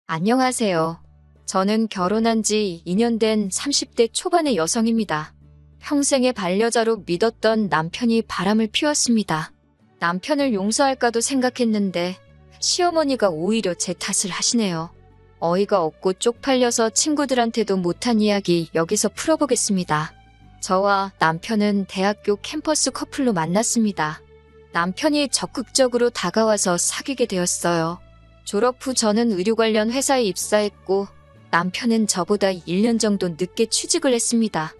안녕하세요. 저는 결혼한 지 2년 된 30대 초반의 여성입니다. 평생의 반려자로 믿었던 남편이 바람을 피웠습니다. 남편을 용서할까도 생각했는데 시어머니가 오히려 제 탓을 하시네요. 어이가 없고 쪽팔려서 친구들한테도 못한 이야기 여기서 풀어보겠습니다. 저와 남편은 대학교 캠퍼스 커플로 만났습니다. 남편이 적극적으로 다가와서 사귀게 되었어요. 졸업 후 저는 의류 관련 회사에 입사했고 남편은 저보다 1년 정도 늦게 취직을 했습니다.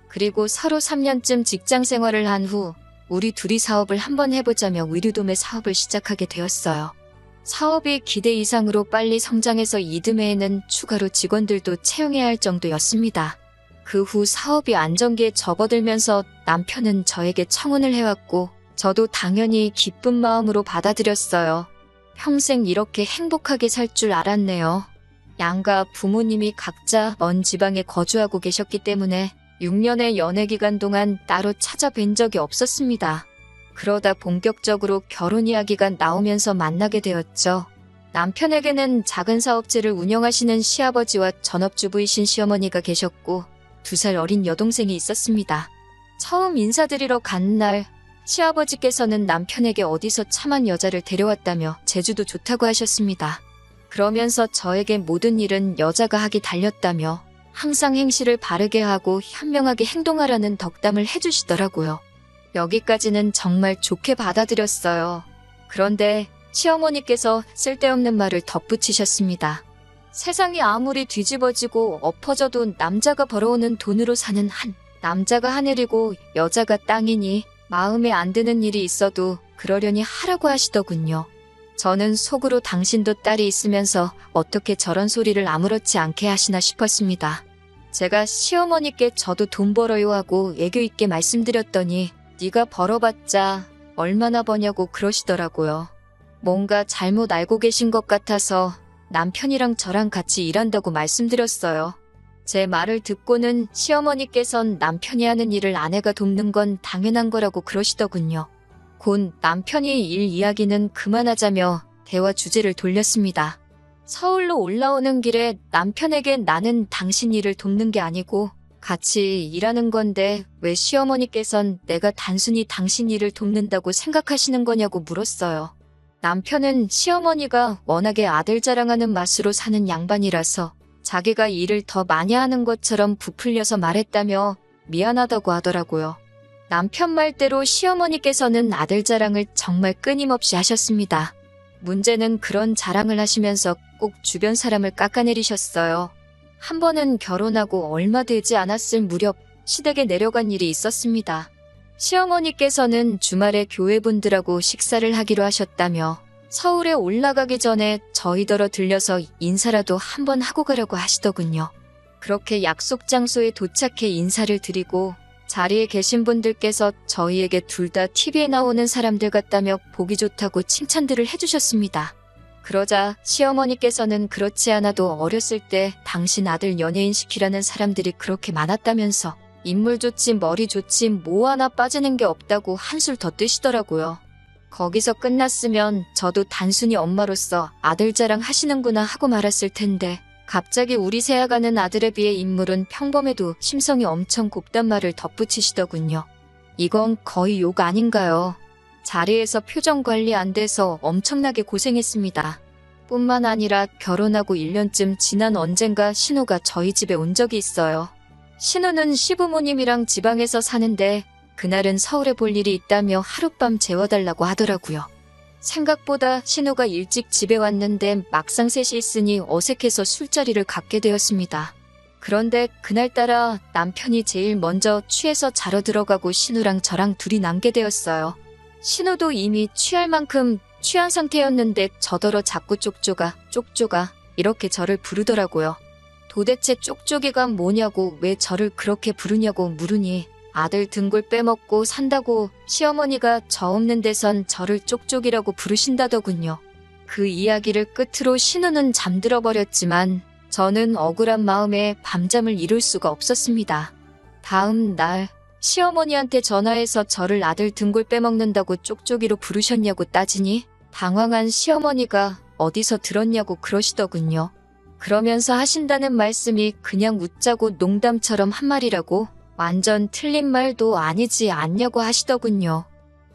그리고 서로 3년쯤 직장 생활을 한 후 우리 둘이 사업을 한번 해보자며 의류 도매 사업을 시작하게 되었어요. 사업이 기대 이상으로 빨리 성장해서 이듬해에는 추가로 직원들도 채용해야 할 정도였습니다. 그 후 사업이 안정기에 접어들면서 남편은 저에게 청혼을 해왔고 저도 당연히 기쁜 마음으로 받아들였어요. 평생 이렇게 행복하게 살 줄 알았네요. 양가 부모님이 각자 먼 지방에 거주하고 계셨기 때문에 6년의 연애 기간 동안 따로 찾아뵌 적이 없었습니다. 그러다 본격적으로 결혼 이야기가 나오면서 만나게 되었죠. 남편에게는 작은 사업체를 운영하시는 시아버지와 전업주부이신 시어머니가 계셨고 2살 어린 여동생이 있었습니다. 처음 인사드리러 간 날 시아버지께서는 남편에게 어디서 참한 여자를 데려왔다며 제주도 좋다고 하셨습니다. 그러면서 저에게 모든 일은 여자가 하기 달렸다며 항상 행실을 바르게 하고 현명하게 행동하라는 덕담을 해주시더라고요. 여기까지는 정말 좋게 받아들였어요. 그런데 시어머니께서 쓸데없는 말을 덧붙이셨습니다. 세상이 아무리 뒤집어지고 엎어져도 남자가 벌어오는 돈으로 사는 한 남자가 하늘이고 여자가 땅이니 마음에 안 드는 일이 있어도 그러려니 하라고 하시더군요. 저는 속으로 당신도 딸이 있으면서 어떻게 저런 소리를 아무렇지 않게 하시나 싶었습니다. 제가 시어머니께 저도 돈 벌어요 하고 애교 있게 말씀드렸더니 네가 벌어봤자 얼마나 버냐고 그러시더라고요. 뭔가 잘못 알고 계신 것 같아서 남편이랑 저랑 같이 일한다고 말씀드렸어요. 제 말을 듣고는 시어머니께선 남편이 하는 일을 아내가 돕는 건 당연한 거라고 그러시더군요. 곧 남편이 일 이야기는 그만하자며 대화 주제를 돌렸습니다. 서울로 올라오는 길에 남편에게 나는 당신 일을 돕는 게 아니고 같이 일하는 건데 왜 시어머니께선 내가 단순히 당신 일을 돕는다고 생각하시는 거냐고 물었어요. 남편은 시어머니가 워낙에 아들 자랑하는 맛으로 사는 양반이라서 자기가 일을 더 많이 하는 것처럼 부풀려서 말했다며 미안하다고 하더라고요. 남편 말대로 시어머니께서는 아들 자랑을 정말 끊임없이 하셨습니다. 문제는 그런 자랑을 하시면서 꼭 주변 사람을 깎아내리셨어요. 한 번은 결혼하고 얼마 되지 않았을 무렵 시댁에 내려간 일이 있었습니다. 시어머니께서는 주말에 교회분들하고 식사를 하기로 하셨다며 서울에 올라가기 전에 저희더러 들려서 인사라도 한번 하고 가려고 하시더군요. 그렇게 약속 장소에 도착해 인사를 드리고 자리에 계신 분들께서 저희에게 둘 다 TV에 나오는 사람들 같다며 보기 좋다고 칭찬들을 해주셨습니다. 그러자 시어머니께서는 그렇지 않아도 어렸을 때 당신 아들 연예인 시키라는 사람들이 그렇게 많았다면서 인물 좋지 머리 좋지 뭐 하나 빠지는 게 없다고 한술 더 뜨시더라고요. 거기서 끝났으면 저도 단순히 엄마로서 아들 자랑 하시는구나 하고 말았을 텐데 갑자기 우리 새아가는 아들에 비해 인물은 평범해도 심성이 엄청 곱단 말을 덧붙이시더군요. 이건 거의 욕 아닌가요? 자리에서 표정 관리 안 돼서 엄청나게 고생했습니다. 뿐만 아니라 결혼하고 1년쯤 지난 언젠가 신우가 저희 집에 온 적이 있어요. 신우는 시부모님이랑 지방에서 사는데 그날은 서울에 볼 일이 있다며 하룻밤 재워달라고 하더라고요. 생각보다 신우가 일찍 집에 왔는데 막상 셋이 있으니 어색해서 술자리를 갖게 되었습니다. 그런데 그날따라 남편이 제일 먼저 취해서 자러 들어가고 신우랑 저랑 둘이 남게 되었어요. 신우도 이미 취할 만큼 취한 상태였는데 저더러 자꾸 쪽쪽아 이렇게 저를 부르더라고요. 도대체 쪽쪽이가 뭐냐고 왜 저를 그렇게 부르냐고 물으니 아들 등골 빼먹고 산다고 시어머니가 저 없는 데선 저를 쪽쪽이라고 부르신다더군요. 그 이야기를 끝으로 신우는 잠들어 버렸지만 저는 억울한 마음에 밤잠을 이룰 수가 없었습니다. 다음 날 시어머니한테 전화해서 저를 아들 등골 빼먹는다고 쪽쪽이로 부르셨냐고 따지니 당황한 시어머니가 어디서 들었냐고 그러시더군요. 그러면서 하신다는 말씀이 그냥 웃자고 농담처럼 한 말이라고 완전 틀린 말도 아니지 않냐고 하시더군요.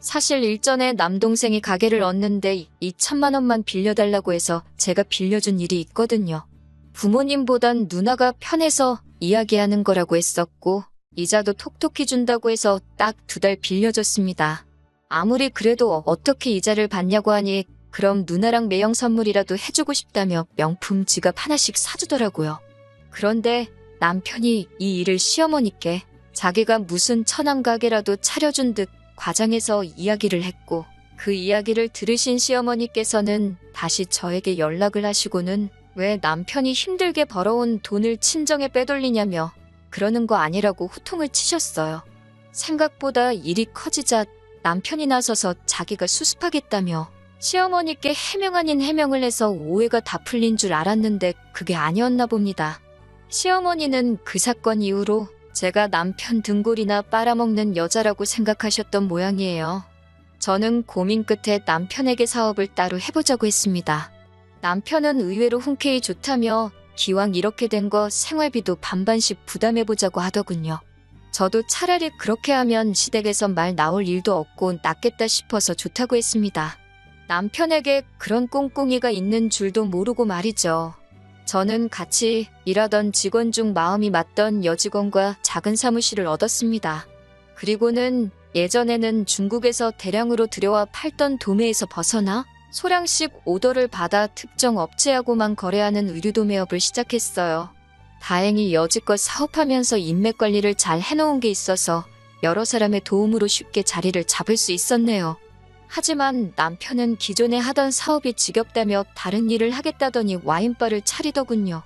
사실 일전에 남동생이 가게를 얻는데 2천만 원만 빌려달라고 해서 제가 빌려준 일이 있거든요. 부모님보단 누나가 편해서 이야기하는 거라고 했었고 이자도 톡톡히 준다고 해서 딱 2달 빌려줬습니다. 아무리 그래도 어떻게 이자를 받냐고 하니 그럼 누나랑 매형 선물이라도 해주고 싶다며 명품 지갑 하나씩 사주더라고요. 그런데 남편이 이 일을 시어머니께 자기가 무슨 처남 가게라도 차려준 듯 과장해서 이야기를 했고 그 이야기를 들으신 시어머니께서는 다시 저에게 연락을 하시고는 왜 남편이 힘들게 벌어온 돈을 친정에 빼돌리냐며 그러는 거 아니라고 호통을 치셨어요. 생각보다 일이 커지자 남편이 나서서 자기가 수습하겠다며 시어머니께 해명 아닌 해명을 해서 오해가 다 풀린 줄 알았는데 그게 아니었나 봅니다. 시어머니는 그 사건 이후로 제가 남편 등골이나 빨아먹는 여자라고 생각하셨던 모양이에요. 저는 고민 끝에 남편에게 사업을 따로 해보자고 했습니다. 남편은 의외로 흔쾌히 좋다며 기왕 이렇게 된 거 생활비도 반반씩 부담해보자고 하더군요. 저도 차라리 그렇게 하면 시댁에서 말 나올 일도 없고 낫겠다 싶어서 좋다고 했습니다. 남편에게 그런 꿍꿍이가 있는 줄도 모르고 말이죠. 저는 같이 일하던 직원 중 마음이 맞던 여직원과 작은 사무실을 얻었습니다. 그리고는 예전에는 중국에서 대량으로 들여와 팔던 도매에서 벗어나 소량씩 오더를 받아 특정 업체하고만 거래하는 의류도매업을 시작했어요. 다행히 여지껏 사업하면서 인맥 관리를 잘 해놓은 게 있어서 여러 사람의 도움으로 쉽게 자리를 잡을 수 있었네요. 하지만 남편은 기존에 하던 사업이 지겹다며 다른 일을 하겠다더니 와인바를 차리더군요.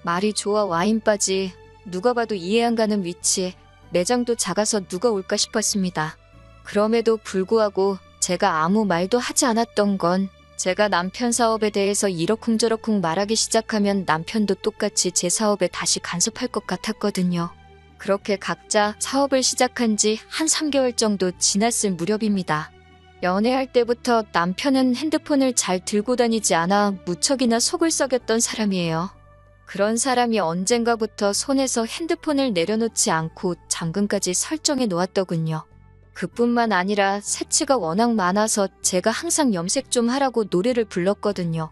말이 좋아 와인바지. 누가 봐도 이해 안 가는 위치에 매장도 작아서 누가 올까 싶었습니다. 그럼에도 불구하고 제가 아무 말도 하지 않았던 건 제가 남편 사업에 대해서 이러쿵저러쿵 말하기 시작하면 남편도 똑같이 제 사업에 다시 간섭할 것 같았거든요. 그렇게 각자 사업을 시작한 지 한 3개월 정도 지났을 무렵입니다. 연애할 때부터 남편은 핸드폰을 잘 들고 다니지 않아 무척이나 속을 썩였던 사람이에요. 그런 사람이 언젠가부터 손에서 핸드폰을 내려놓지 않고 잠금까지 설정해 놓았더군요. 그뿐만 아니라 새치가 워낙 많아서 제가 항상 염색 좀 하라고 노래를 불렀거든요.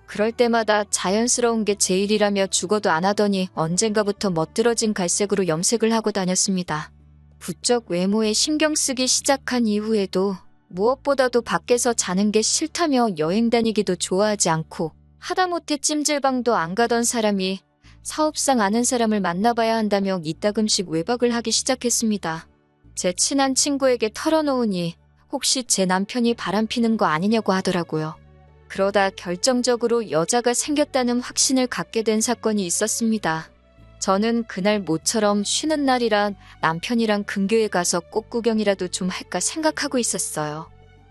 그럴 때마다 자연스러운 게 제일이라며 죽어도 안 하더니 언젠가부터 멋들어진 갈색으로 염색을 하고 다녔습니다. 부쩍 외모에 신경 쓰기 시작한 이후에도 무엇보다도 밖에서 자는 게 싫다며 여행 다니기도 좋아하지 않고 하다못해 찜질방도 안 가던 사람이 사업상 아는 사람을 만나봐야 한다며 이따금씩 외박을 하기 시작했습니다. 제 친한 친구에게 털어놓으니 혹시 제 남편이 바람피는 거 아니냐고 하더라고요. 그러다 결정적으로 여자가 생겼다는 확신을 갖게 된 사건이 있었습니다. 저는 그날 모처럼 쉬는 날이라 남편이랑 근교에 가서 꽃구경이라도 좀 할까 생각하고 있었어요.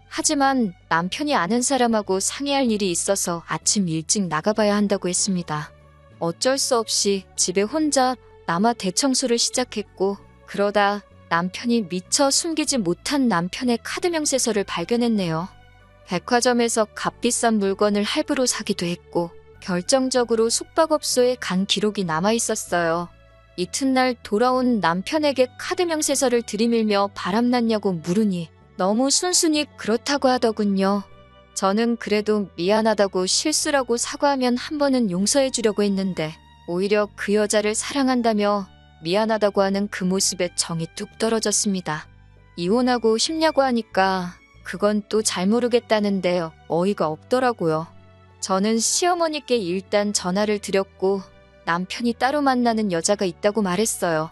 하지만 남편이 아는 사람하고 상의할 일이 있어서 아침 일찍 나가봐야 한다고 했습니다. 어쩔 수 없이 집에 혼자 남아 대청소를 시작했고 그러다 남편이 미처 숨기지 못한 남편의 카드 명세서를 발견했네요. 백화점에서 값비싼 물건을 할부로 사기도 했고 결정적으로 숙박업소에 간 기록이 남아있었어요. 이튿날 돌아온 남편에게 카드 명세서를 들이밀며 바람났냐고 물으니 너무 순순히 그렇다고 하더군요. 저는 그래도 미안하다고 실수라고 사과하면 한 번은 용서해 주려고 했는데 오히려 그 여자를 사랑한다며 미안하다고 하는 그 모습에 정이 뚝 떨어졌습니다. 이혼하고 싶냐고 하니까 그건 또 잘 모르겠다는데 어이가 없더라고요. 저는 시어머니께 일단 전화를 드렸고 남편이 따로 만나는 여자가 있다고 말했어요.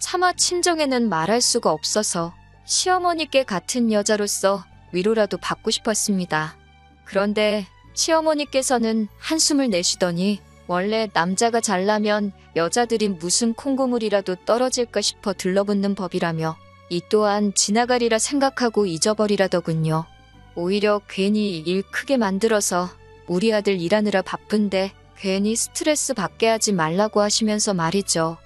차마 친정에는 말할 수가 없어서 시어머니께 같은 여자로서 위로라도 받고 싶었습니다. 그런데 시어머니께서는 한숨을 내쉬더니 원래 남자가 잘나면 여자들이 무슨 콩고물이라도 떨어질까 싶어 들러붙는 법이라며 이 또한 지나가리라 생각하고 잊어버리라더군요. 오히려 괜히 일 크게 만들어서 우리 아들 일하느라 바쁜데 괜히 스트레스 받게 하지 말라고 하시면서 말이죠.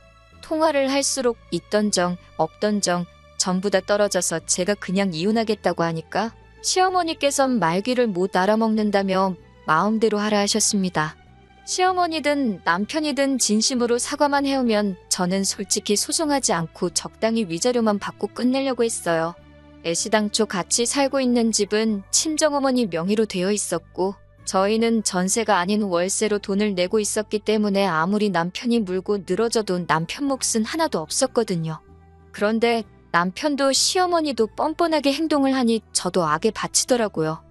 통화를 할수록 있던 정, 없던 정 전부 다 떨어져서 제가 그냥 이혼하겠다고 하니까 시어머니께선 말귀를 못 알아먹는다며 마음대로 하라 하셨습니다. 시어머니든 남편이든 진심으로 사과만 해오면 저는 솔직히 소송하지 않고 적당히 위자료만 받고 끝내려고 했어요. 애시당초 같이 살고 있는 집은 친정어머니 명의로 되어 있었고 저희는 전세가 아닌 월세로 돈을 내고 있었기 때문에 아무리 남편이 물고 늘어져도 남편 몫은 하나도 없었거든요. 그런데 남편도 시어머니도 뻔뻔하게 행동을 하니 저도 악에 바치더라고요.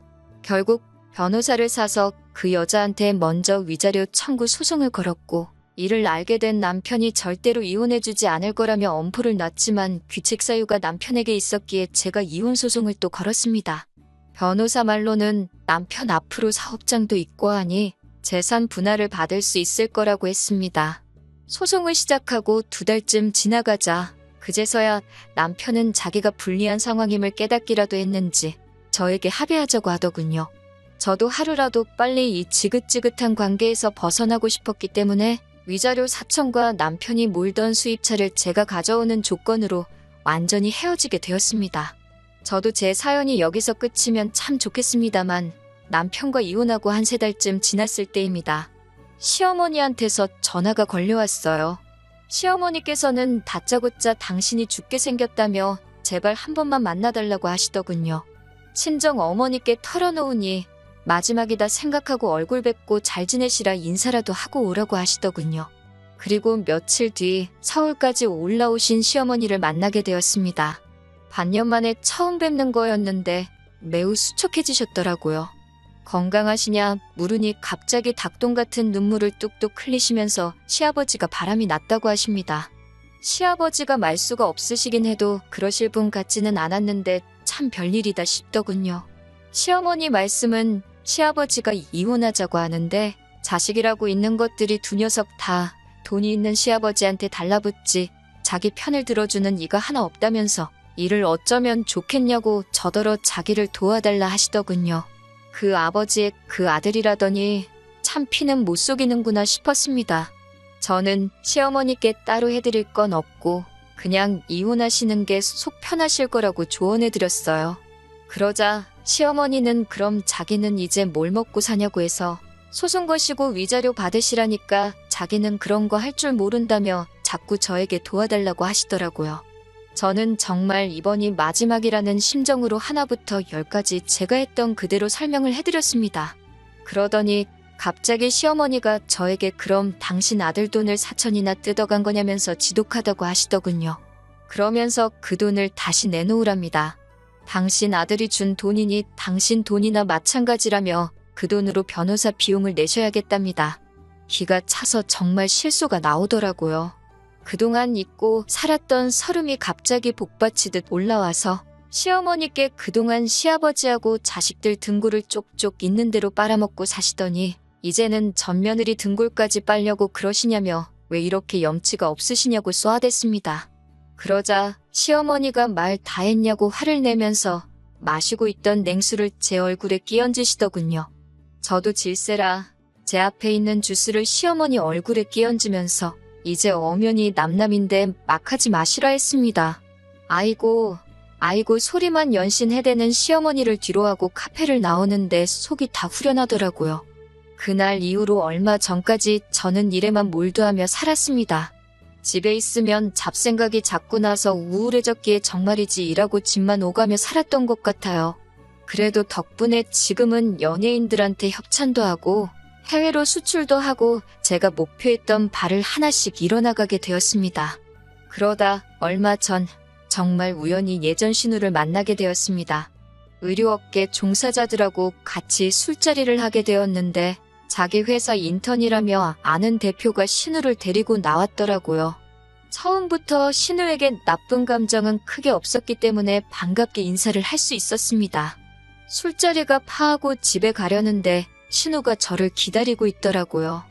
결국 변호사를 사서 그 여자한테 먼저 위자료 청구 소송을 걸었고 이를 알게 된 남편이 절대로 이혼해주지 않을 거라며 엄포를 놨지만 귀책 사유가 남편에게 있었기에 제가 이혼 소송을 또 걸었습니다. 변호사 말로는 남편 앞으로 사업장도 있고 하니 재산 분할을 받을 수 있을 거라고 했습니다. 소송을 시작하고 2달쯤 지나가자 그제서야 남편은 자기가 불리한 상황임을 깨닫기라도 했는지 저에게 합의하자고 하더군요. 저도 하루라도 빨리 이 지긋지긋한 관계에서 벗어나고 싶었기 때문에 위자료 4천과 남편이 몰던 수입차를 제가 가져오는 조건으로 완전히 헤어지게 되었습니다. 저도 제 사연이 여기서 끝이면 참 좋겠습니다만 남편과 이혼하고 한 3달쯤 지났을 때입니다. 시어머니한테서 전화가 걸려왔어요. 시어머니께서는 다짜고짜 당신이 죽게 생겼다며 제발 한 번만 만나달라고 하시더군요. 친정 어머니께 털어놓으니 마지막이다 생각하고 얼굴 뵙고 잘 지내시라 인사라도 하고 오라고 하시더군요. 그리고 며칠 뒤 서울까지 올라오신 시어머니를 만나게 되었습니다. 반년 만에 처음 뵙는 거였는데 매우 수척해지셨더라고요. 건강하시냐 물으니 갑자기 닭똥 같은 눈물을 뚝뚝 흘리시면서 시아버지가 바람이 났다고 하십니다. 시아버지가 말수가 없으시긴 해도 그러실 분 같지는 않았는데 참 별일이다 싶더군요. 시어머니 말씀은 시아버지가 이혼하자고 하는데 자식이라고 있는 것들이 두 녀석 다 돈이 있는 시아버지한테 달라붙지 자기 편을 들어주는 이가 하나 없다면서 이를 어쩌면 좋겠냐고 저더러 자기를 도와달라 하시더군요. 그 아버지의 그 아들이라더니 참 피는 못 속이는구나 싶었습니다. 저는 시어머니께 따로 해드릴 건 없고 그냥 이혼하시는 게 속 편하실 거라고 조언해드렸어요. 그러자 시어머니는 그럼 자기는 이제 뭘 먹고 사냐고 해서 소송 거시고 위자료 받으시라니까 자기는 그런 거 할 줄 모른다며 자꾸 저에게 도와달라고 하시더라고요. 저는 정말 이번이 마지막이라는 심정으로 하나부터 10까지 제가 했던 그대로 설명을 해드렸습니다. 그러더니 갑자기 시어머니가 저에게 그럼 당신 아들 돈을 4천이나 뜯어간 거냐면서 지독하다고 하시더군요. 그러면서 그 돈을 다시 내놓으랍니다. 당신 아들이 준 돈이니 당신 돈이나 마찬가지라며 그 돈으로 변호사 비용을 내셔야겠답니다. 기가 차서 정말 실소가 나오더라고요. 그동안 잊고 살았던 서름이 갑자기 복받치듯 올라와서 시어머니께 그동안 시아버지하고 자식들 등골을 쪽쪽 있는 대로 빨아먹고 사시더니 이제는 맏며느리 등골까지 빨려고 그러시냐며 왜 이렇게 염치가 없으시냐고 쏘아댔습니다. 그러자 시어머니가 말 다 했냐고 화를 내면서 마시고 있던 냉수를 제 얼굴에 끼얹으시더군요. 저도 질세라 제 앞에 있는 주스를 시어머니 얼굴에 끼얹으면서 이제 엄연히 남남인데 막 하지 마시라 했습니다. 아이고 소리만 연신해대는 시어머니를 뒤로하고 카페를 나오는데 속이 다 후련하더라고요. 그날 이후로 얼마 전까지 저는 일에만 몰두하며 살았습니다. 집에 있으면 잡생각이 자꾸 나서 우울해졌기에 정말이지 일하고 집만 오가며 살았던 것 같아요. 그래도 덕분에 지금은 연예인들한테 협찬도 하고 해외로 수출도 하고 제가 목표했던 바를 하나씩 이뤄나가게 되었습니다. 그러다 얼마 전 정말 우연히 예전 신우를 만나게 되었습니다. 의료업계 종사자들하고 같이 술자리를 하게 되었는데 자기 회사 인턴이라며 아는 대표가 신우를 데리고 나왔더라고요. 처음부터 신우에겐 나쁜 감정은 크게 없었기 때문에 반갑게 인사를 할 수 있었습니다. 술자리가 파하고 집에 가려는데 신우가 저를 기다리고 있더라고요.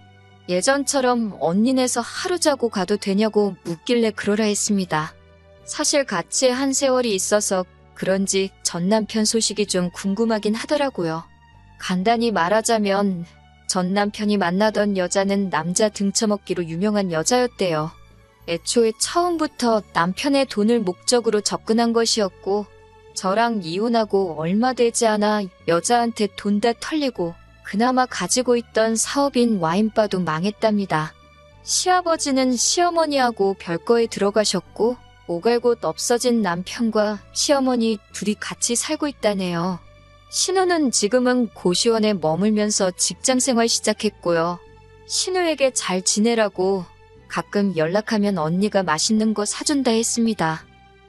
예전처럼 언니네서 하루 자고 가도 되냐고 묻길래 그러라 했습니다. 사실 같이 한 세월이 있어서 그런지 전 남편 소식이 좀 궁금하긴 하더라고요. 간단히 말하자면 전 남편이 만나던 여자는 남자 등쳐먹기로 유명한 여자였대요. 애초에 처음부터 남편의 돈을 목적으로 접근한 것이었고 저랑 이혼하고 얼마 되지 않아 여자한테 돈 다 털리고 그나마 가지고 있던 사업인 와인바도 망했답니다. 시아버지는 시어머니하고 별거에 들어가셨고 오갈 곳 없어진 남편과 시어머니 둘이 같이 살고 있다네요. 신우는 지금은 고시원에 머물면서 직장생활 시작했고요. 신우에게 잘 지내라고 가끔 연락하면 언니가 맛있는 거 사준다 했습니다.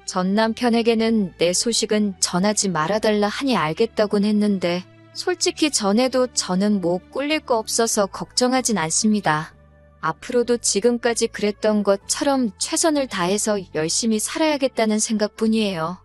전 남편에게는 내 소식은 전하지 말아달라 하니 알겠다곤 했는데 솔직히 전에도 저는 뭐 꿀릴 거 없어서 걱정하진 않습니다. 앞으로도 지금까지 그랬던 것처럼 최선을 다해서 열심히 살아야겠다는 생각뿐이에요.